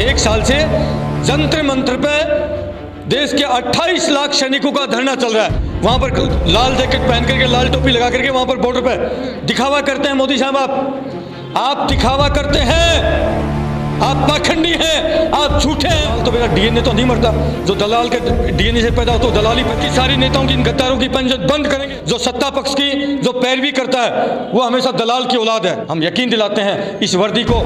एक साल से जंतर मंत्र पे देश के 28 लाख सैनिकों का धरना चल रहा है। वहां पर लाल जैकेट पहन करके, लाल टोपी लगा करके वहां पर बॉर्डर पे दिखावा करते हैं। मोदी साहब, आप दिखावा करते हैं, आप पाखंडी हैं, आप झूठे हैं। तो मेरा डीएनए तो नहीं मरता। जो दलाल के डीएनए से पैदा हो तो दलाली पर की सारी नेताओं की, इन गद्दारों की पेंशन बंद करेंगे। जो सत्ता पक्ष की जो पैरवी करता है वो हमेशा दलाल की औलाद है। हम यकीन दिलाते हैं इस वर्दी को,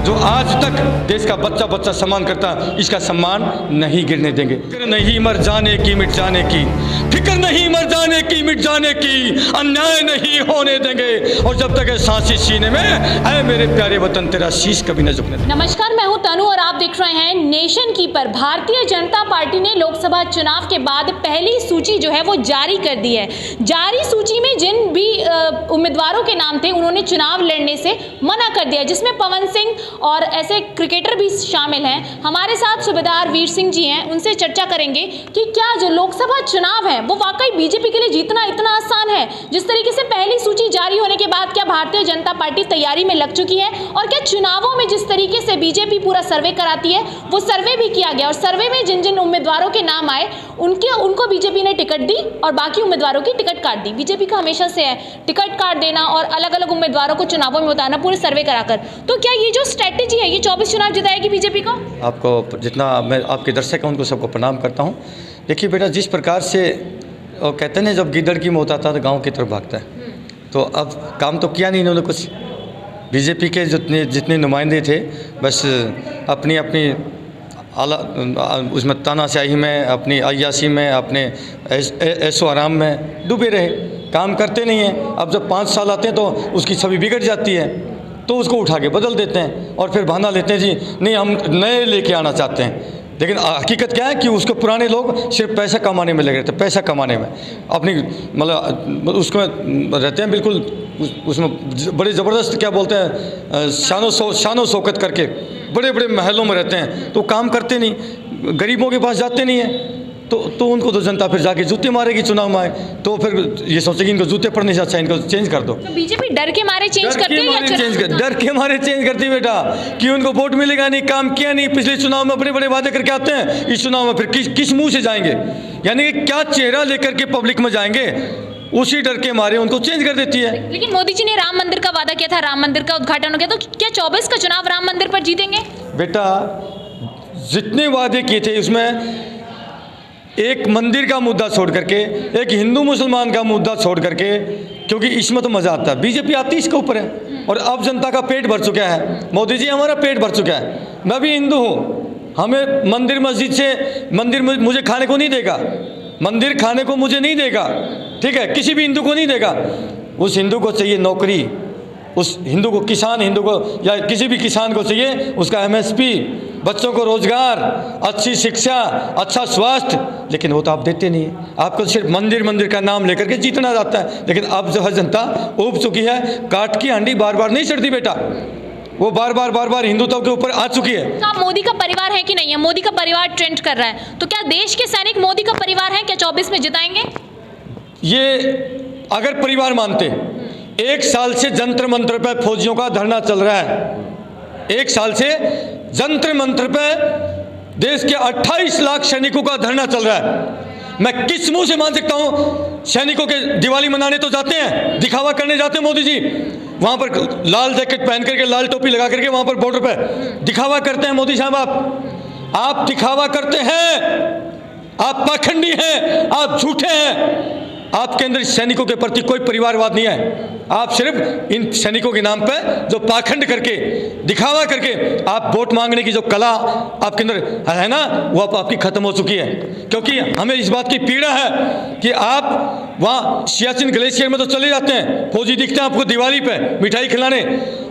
जो आज तक देश का बच्चा बच्चा सम्मान करता है, इसका सम्मान नहीं गिरने देंगे। फिक्र नहीं मर जाने की मिट जाने की, फिक्र नहीं मर जाने की मिट जाने की, अन्याय नहीं होने देंगे। और जब तक है सांसी सीने में, ऐ मेरे प्यारे वतन तेरा शीश कभी न झुकने देंगे। नमस्कार, मैं हूं तनु और आप देख रहे हैं nation keeper. Bharatiya Janata party ने लोकसभा चुनाव के बाद पहली सूची जो है वो जारी कर दी है। जारी सूची में जिन भी उम्मीदवारों के नाम थे उन्होंने चुनाव लड़ने से मना कर दिया, जिसमें पवन सिंह और ऐसे क्रिकेटर भी शामिल हैं। हमारे साथ सूबेदार वीर सिंह जी हैं, उनसे चर्चा करेंगे कि क्या जो लोकसभा चुनाव है वो वाकई बीजेपी के लिए जीतना इतना आसान है। जिस तरीके से पहली सूची जारी होने के बाद क्या भारतीय जनता पार्टी तैयारी में लग चुकी है, और क्या चुनावों में जिस तरीके से बीजेपी पूरा सर्वे कराती है वो सर्वे भी किया गया, और सर्वे में जिन जिन उम्मीदवारों के नाम आए उनको बीजेपी ने टिकट दी और बाकी उम्मीदवारों की टिकट काट दी। बीजेपी का हमेशा से है टिकट काट देना और अलग अलग उम्मीदवारों को चुनावों में उतारना पूरे सर्वे कराकर। तो क्या ये जो स्ट्रैटेजी है ये 24 चुनाव जिताएगी बीजेपी को? आपको जितना मैं आपके दर्शक हैं उनको सबको प्रणाम करता हूँ। देखिए बेटा, जिस प्रकार से कहते हैं जब गिद्दड़ की मौत आता है तो गाँव की तरफ भागता है, तो अब काम तो किया नहीं इन्होंने कुछ। बीजेपी के जितने नुमाइंदे थे बस अपनी आला उसमें तानाशाही में, अपनी अय्याशी में, अपने ऐशो आराम में डूबे रहे, काम करते नहीं हैं। अब जब 5 साल आते हैं तो उसकी छवि बिगड़ जाती है, तो उसको उठा के बदल देते हैं और फिर बहाना लेते हैं जी नहीं हम नए लेके आना चाहते हैं। लेकिन हकीकत क्या है कि उसको पुराने लोग सिर्फ पैसा कमाने में लगे रहते हैं, पैसा कमाने में अपनी मतलब उसमें रहते हैं, बिल्कुल उसमें बड़े ज़बरदस्त क्या बोलते हैं शानो शौकत करके बड़े बड़े महलों में रहते हैं, तो काम करते नहीं, गरीबों के पास जाते नहीं हैं। तो उनको तो जनता फिर जाके जूते मारेगी चुनाव में आए, तो फिर ये सोचेगी इनको जूते पड़ने से अच्छा इनको चेंज कर दो। तो बीजेपी डर के मारे चेंज करती है या डर के मारे चेंज करती है बेटा, कि उनको वोट मिलेगा नहीं, काम किया नहीं, पिछले चुनाव में बड़े बड़े वादे करके आते हैं, इस चुनाव में फिर किस मुंह से जाएंगे, यानी कि क्या चेहरा लेकर के पब्लिक में जाएंगे, उसी डर के मारे उनको चेंज कर देती है। लेकिन मोदी जी ने राम मंदिर का वादा किया था, राम मंदिर का उद्घाटन हो गया, तो क्या 24 का चुनाव राम मंदिर पर जीतेंगे? बेटा, जितने वादे किए थे उसमें एक मंदिर का मुद्दा छोड़ करके, एक हिंदू मुसलमान का मुद्दा छोड़ करके, क्योंकि इसमें तो मज़ा आता है, बीजेपी आती इसके ऊपर है। और अब जनता का पेट भर चुका है, मोदी जी हमारा पेट भर चुका है। मैं भी हिंदू हूँ, हमें मंदिर मस्जिद से मंदिर मुझे खाने को नहीं देगा, मंदिर खाने को मुझे नहीं देगा, ठीक है, किसी भी हिंदू को नहीं देगा। उस हिंदू को चाहिए नौकरी, उस हिंदू को हिंदू को या किसी भी किसान को चाहिए उसका MSP, बच्चों को रोजगार, अच्छी शिक्षा, अच्छा स्वास्थ्य, लेकिन वो तो आप देते नहीं हैं। आपको सिर्फ मंदिर का नाम लेकर के जीतना जाता है। लेकिन अब जो है जनता उब चुकी है, काट की हांडी बार बार नहीं चढ़ती बेटा, वो बार बार हिंदुत्व के ऊपर आ चुकी है। तो आप मोदी का परिवार है कि नहीं है? मोदी का परिवार ट्रेंड कर रहा है, तो क्या देश के सैनिक मोदी का परिवार है? क्या 24 में जिताएंगे? ये अगर परिवार मानते, 1 साल से जंतर मंत्र पे फौजियों का धरना चल रहा है, 1 साल से जंतर मंत्र पे देश के 28 लाख सैनिकों का धरना चल रहा है। मैं किस मुंह से मान सकता हूं? सैनिकों के दिवाली मनाने तो जाते हैं, दिखावा करने जाते हैं मोदी जी, वहां पर लाल जैकेट पहन करके, लाल टोपी लगा करके वहां पर बॉर्डर पे दिखावा करते हैं। मोदी साहब, आप दिखावा करते हैं, आप पाखंडी हैं, आप झूठे हैं। आपके अंदर सैनिकों के प्रति कोई परिवारवाद नहीं है। आप सिर्फ इन सैनिकों के नाम पे जो पाखंड करके, दिखावा करके आप वोट मांगने की जो कला आपके अंदर है ना, वो आपकी खत्म हो चुकी है। क्योंकि हमें इस बात की पीड़ा है कि आप वहाँ सियाचिन ग्लेशियर में तो चले जाते हैं, फौजी दिखते हैं आपको दिवाली पे मिठाई खिलाने,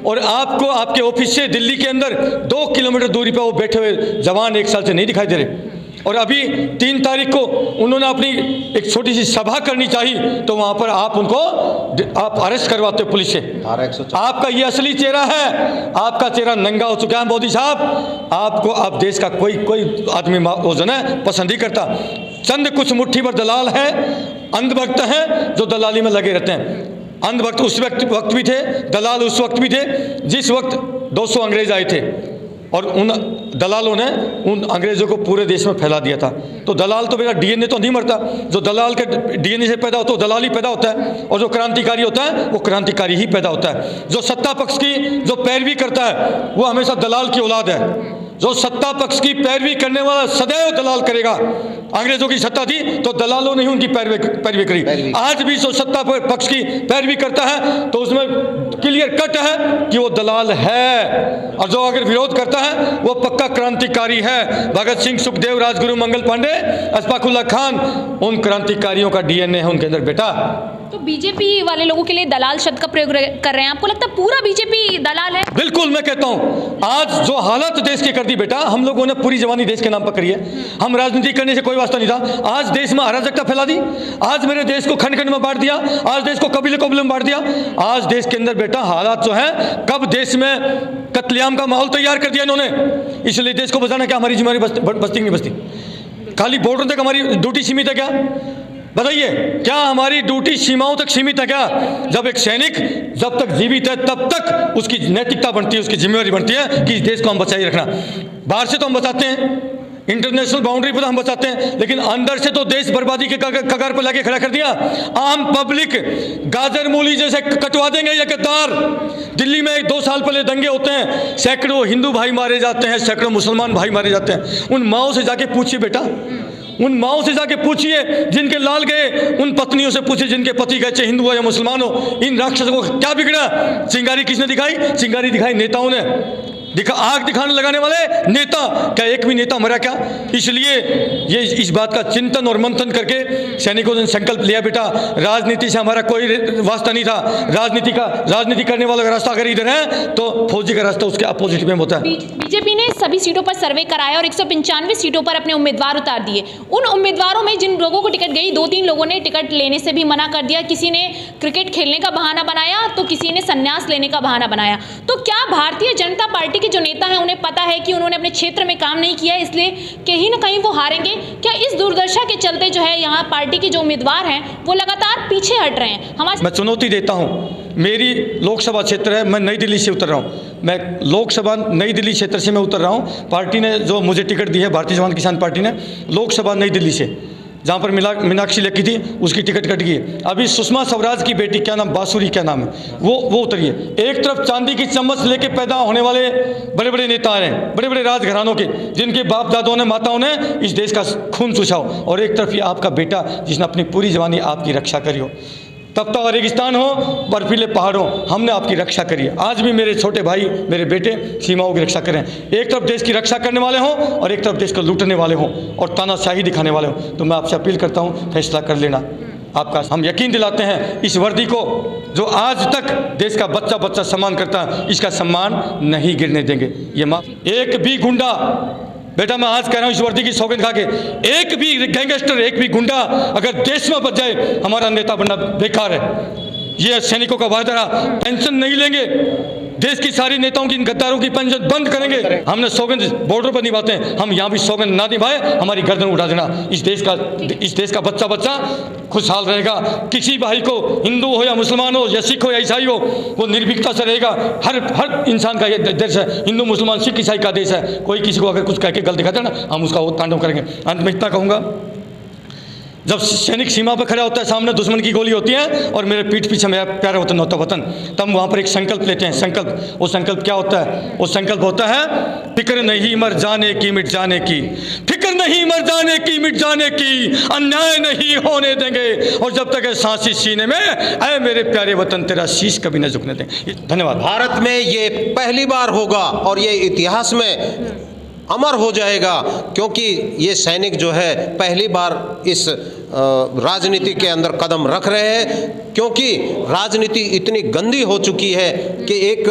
और आपको आपके ऑफिस से दिल्ली के अंदर 2 किलोमीटर दूरी पर वो बैठे हुए जवान 1 साल से नहीं दिखाई दे रहे। और अभी 3 तारीख को उन्होंने अपनी एक छोटी सी सभा करनी चाहिए, तो वहां पर आप अरेस्ट करवाते हो पुलिस से। आपका ये असली चेहरा है, आपका चेहरा नंगा हो चुका है मोदी साहब। आपको आप देश का कोई आदमी जो है पसंद ही करता। चंद कुछ मुट्ठी भर दलाल हैं, अंधभक्त हैं, जो दलाली में लगे रहते हैं। अंधभक्त उस वक्त भी थे, दलाल उस वक्त भी थे जिस वक्त 200 अंग्रेज आए थे, और दलालों ने उन अंग्रेज़ों को पूरे देश में फैला दिया था। तो दलाल तो बेटा डीएनए तो नहीं मरता, जो दलाल के डीएनए से पैदा होता है वो दलाल ही पैदा होता है, और जो क्रांतिकारी होता है वो क्रांतिकारी ही पैदा होता है। जो सत्ता पक्ष की जो पैरवी करता है वो हमेशा दलाल की औलाद है। जो सत्ता पक्ष की पैरवी करने वाला सदैव दलाल करेगा। अंग्रेजों की सत्ता थी तो दलालों ने ही उनकी पैरवी करी। आज भी जो सत्ता पक्ष की पैरवी करता है तो उसमें क्लियर कट है कि वो दलाल है, और जो अगर विरोध करता है वो पक्का क्रांतिकारी है। भगत सिंह, सुखदेव, राजगुरु, मंगल पांडे, अशफाक उल्लाह खान, उन क्रांतिकारियों का डीएनए है उनके अंदर बेटा। तो बीजेपी वाले लोगों के लिए दलाल शब्द का प्रयोग कर रहे हैं, आपको लगता है पूरा बीजेपी दलाल है? बिल्कुल, मैं कहता हूँ आज जो हालत देश की कर दी बेटा, हम लोगों ने पूरी जवानी देश के नाम पर करी है। हम राजनीति करने से कोई वास्ता नहीं था। आज देश में अराजकता फैला दी, आज मेरे देश को खंड खंड में बांट दिया, आज देश को कबीले कबीले में बांट दिया। आज देश के अंदर बेटा हालात जो है, कब देश में कत्लेआम का माहौल तैयार कर दिया इन्होंने। इसलिए देश को बचाना क्या हमारी जिम्मेदारी बस्ती नहीं बस्ती? खाली बॉर्डर तक हमारी ड्यूटी सीमित है क्या? बताइए, क्या हमारी ड्यूटी सीमाओं तक सीमित है क्या? जब एक सैनिक जब तक जीवित है तब तक उसकी नैतिकता बनती है, उसकी जिम्मेदारी बनती है कि इस देश को हम बचाए रखना। बाहर से तो हम बचाते हैं, इंटरनेशनल बाउंड्री पर हम बचाते हैं, लेकिन अंदर से तो देश बर्बादी के कगार पर लाके खड़ा कर दिया। आम पब्लिक गाजर मूली जैसे कटवा देंगे ये गद्दार। दिल्ली में 2 साल पहले दंगे होते हैं, सैकड़ों हिंदू भाई मारे जाते हैं, सैकड़ों मुसलमान भाई मारे जाते हैं। उन माओ से जाके पूछिए बेटा, उन माओ से जाके पूछिए जिनके लाल गए, उन पत्नियों से पूछिए जिनके पति गए, चाहे हिंदू हो या मुसलमान हो। इन राक्षसों को क्या बिगड़ा? चिंगारी किसने दिखाई? चिंगारी दिखाई नेताओं ने। आग दिखाने लगाने वाले नेता, क्या एक भी नेता मरा क्या? इसलिए ये इस बात का चिंतन और मंथन करके सैनिकों ने संकल्प लिया बेटा, राजनीति से हमारा कोई वास्ता नहीं था। राजनीति करने वाला का रास्ता अगर इधर है तो फौजी का रास्ता उसके अपोजिट में होता है। बीजेपी ने सभी सीटों पर सर्वे कराया और 195 सीटों पर अपने उम्मीदवार उतार दिए। उन उम्मीदवारों में जिन लोगों को टिकट गई, 2-3 लोगों ने टिकट लेने से भी मना कर दिया। किसी ने क्रिकेट खेलने का बहाना बनाया तो किसी ने संन्यास लेने का बहाना बनाया। तो क्या भारतीय जनता पार्टी के जो नेता हैं उन्हें पता है कि उन्होंने अपने क्षेत्र में काम नहीं किया, इसलिए कहीं ना कहीं वो हारेंगे? क्या इस दुर्दशा के चलते जो है यहाँ पार्टी के जो उम्मीदवार हैं वो लगातार पीछे हट रहे हैं? मैं चुनौती देता हूँ, मेरी लोकसभा क्षेत्र है, मैं नई दिल्ली से उतर रहा हूँ। मैं लोकसभा नई दिल्ली क्षेत्र से मैं उतर रहा हूँ। पार्टी ने जो मुझे टिकट दी है, भारतीय जवान किसान पार्टी ने, लोकसभा नई दिल्ली से, जहाँ पर मीनाक्षी लेखी थी उसकी टिकट कट गई है। अभी सुषमा स्वराज की बेटी, क्या नाम, बांसुरी क्या नाम है, वो उतरी है। एक तरफ चांदी की चम्मच लेके पैदा होने वाले बड़े बड़े नेता हैं, बड़े बड़े राजघरानों के, जिनके बाप दादों ने, माताओं ने इस देश का खून चूसा हो, और एक तरफ ये आपका बेटा जिसने अपनी पूरी जवानी आपकी रक्षा करी हो। तब तो रेगिस्तान हो, बर्फीले पहाड़ों, हमने आपकी रक्षा करी है। आज भी मेरे छोटे भाई, मेरे बेटे सीमाओं की रक्षा करें। एक तरफ देश की रक्षा करने वाले हों और एक तरफ देश को लूटने वाले हों और तानाशाही दिखाने वाले हों। तो मैं आपसे अपील करता हूं, फैसला कर लेना आपका। हम यकीन दिलाते हैं इस वर्दी को, जो आज तक देश का बच्चा बच्चा सम्मान करता है, इसका सम्मान नहीं गिरने देंगे। ये माँ, एक भी गुंडा, बेटा मैं आज कह रहा हूँ इस वर्दी की सौगंध खा के, एक भी गैंगस्टर, एक भी गुंडा अगर देश में बच जाए, हमारा नेता बनना बेकार है। ये सैनिकों का वादा रहा, पेंशन नहीं लेंगे, देश की सारी नेताओं की, इन गद्दारों की पेंशन बंद करेंगे। हमने सौगंध बॉर्डर पर निभाते हैं, हम यहाँ भी सौगंध ना निभाए, हमारी गर्दन उठा देना। इस देश का बच्चा बच्चा खुशहाल रहेगा। किसी भाई को, हिंदू हो या मुसलमान हो या सिख हो या ईसाई हो, वो निर्भीकता से रहेगा। हर इंसान का ये देश है, हिंदू मुसलमान सिख ईसाई का देश है। कोई किसी को अगर कुछ कह के गलत दिखाता है ना, हम उसका वो तांडव करेंगे। अंत में इतना कहूँगा, जब सैनिक सीमा पर खड़ा होता है, सामने दुश्मन की गोली होती है और मेरे पीठ पीछे मेरा प्यारा वतन होता है वतन, तब वहाँ पर एक संकल्प लेते हैं। संकल्प, वो संकल्प क्या होता है? वो संकल्प होता है, फिक्र नहीं मर जाने की मिट जाने की, फिक्र नहीं मर जाने की मिट जाने की, अन्याय नहीं होने देंगे, और जब तक है सांसी सीने में, ऐ मेरे प्यारे वतन तेरा शीश कभी न झुकने देंगे। धन्यवाद। भारत में ये पहली बार होगा और ये इतिहास में अमर हो जाएगा, क्योंकि ये सैनिक जो है पहली बार इस राजनीति के अंदर कदम रख रहे हैं, क्योंकि राजनीति इतनी गंदी हो चुकी है कि एक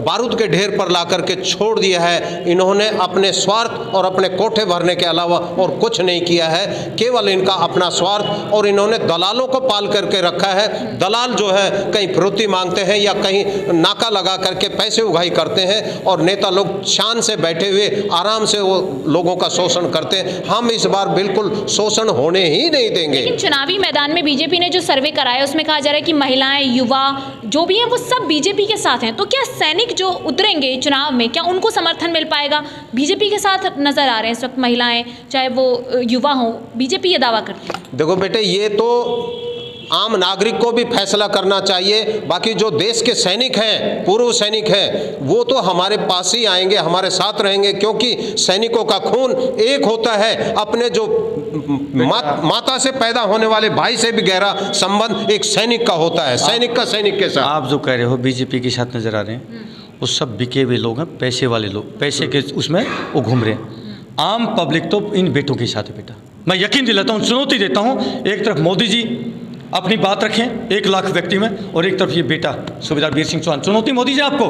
बारूद के ढेर पर ला करके छोड़ दिया है। इन्होंने अपने स्वार्थ और अपने कोठे भरने के अलावा और कुछ नहीं किया है, केवल इनका अपना स्वार्थ, और इन्होंने दलालों को पाल करके रखा है। दलाल जो है कहीं फिरौती मांगते हैं या कहीं नाका लगा करके पैसे उगाही करते हैं, और नेता लोग शान से बैठे हुए आराम से वो लोगों का शोषण करते हैं। हम इस बार बिल्कुल शोषण होने ही नहीं देंगे। लेकिन चुनावी मैदान में बीजेपी ने जो सर्वे कराया उसमें कहा जा रहा है कि महिलाएं, युवा जो भी हैं वो सब बीजेपी के साथ हैं। तो क्या सैनिक जो उतरेंगे चुनाव में, क्या उनको समर्थन मिल पाएगा? बीजेपी के साथ नजर आ रहे हैं इस वक्त महिलाएं, चाहे वो युवा हो, बीजेपी ये दावा करती है। देखो बेटे, ये तो आम नागरिक को भी फैसला करना चाहिए। बाकी जो देश के सैनिक हैं, पूर्व सैनिक हैं, वो तो हमारे पास ही आएंगे, हमारे साथ रहेंगे, क्योंकि सैनिकों का खून एक होता है। अपने जो माता से पैदा होने वाले भाई से भी गहरा संबंध एक सैनिक का होता है, सैनिक का सैनिक के साथ। आप जो कह रहे हो बीजेपी के साथ नजर आ रहे हैं, वो सब बिके हुए लोग हैं, पैसे वाले लोग, पैसे के उसमें वो घूम रहे हैं। आम पब्लिक तो इन बेटों के साथ है बेटा। मैं यकीन दिलाता हूँ, चुनौती देता हूँ, एक तरफ मोदी जी अपनी बात रखें 1 लाख व्यक्ति में, और एक तरफ ये बेटा सूबेदार वीर सिंह चौहान। चुनौती मोदी जी आपको,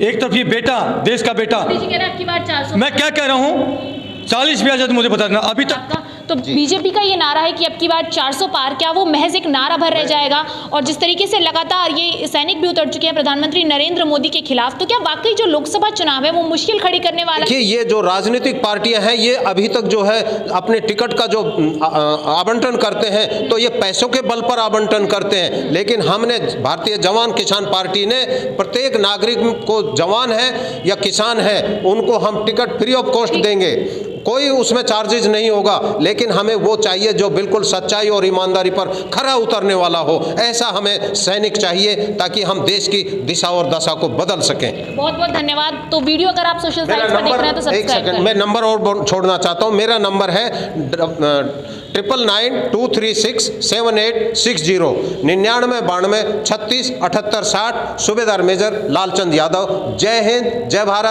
एक तरफ ये बेटा, देश का बेटा। मोदी जी कह रहे हैं आपकी बात 400। मैं क्या कह रहा हूँ, 40 भी आ जाए तो मुझे बता देना। अभी तक तो बीजेपी का ये नारा है कि अब की बार 400 पार, क्या वो महज एक नारा भर रह जाएगा? और जिस तरीके से लगातार ये सैनिक भी उतर चुके हैं प्रधानमंत्री नरेंद्र मोदी के खिलाफ, तो क्या वाकई जो लोकसभा चुनाव है वो मुश्किल खड़ी करने वाला है? देखिए, ये जो राजनीतिक पार्टियां हैं, ये अभी तक जो है अपने टिकट का जो आवंटन करते हैं, तो ये पैसों के बल पर आवंटन करते हैं। लेकिन हमने, भारतीय जवान किसान पार्टी ने, प्रत्येक नागरिक को, जवान है या किसान है, उनको हम टिकट फ्री ऑफ कॉस्ट देंगे। कोई उसमें चार्जेज नहीं होगा। लेकिन हमें वो चाहिए जो बिल्कुल सच्चाई और ईमानदारी पर खरा उतरने वाला हो। ऐसा हमें सैनिक चाहिए, ताकि हम देश की दिशा और दशा को बदल सकें। बहुत बहुत धन्यवाद। तो वीडियो अगर आप सोशल साइट्स पर देख रहे हैं तो एक सब्सक्राइब सेकंड, करें। मैं नंबर और छोड़ना चाहता हूँ। मेरा नंबर है 9992367860, 9992367860। सूबेदार मेजर लालचंद यादव। जय हिंद, जय भारत।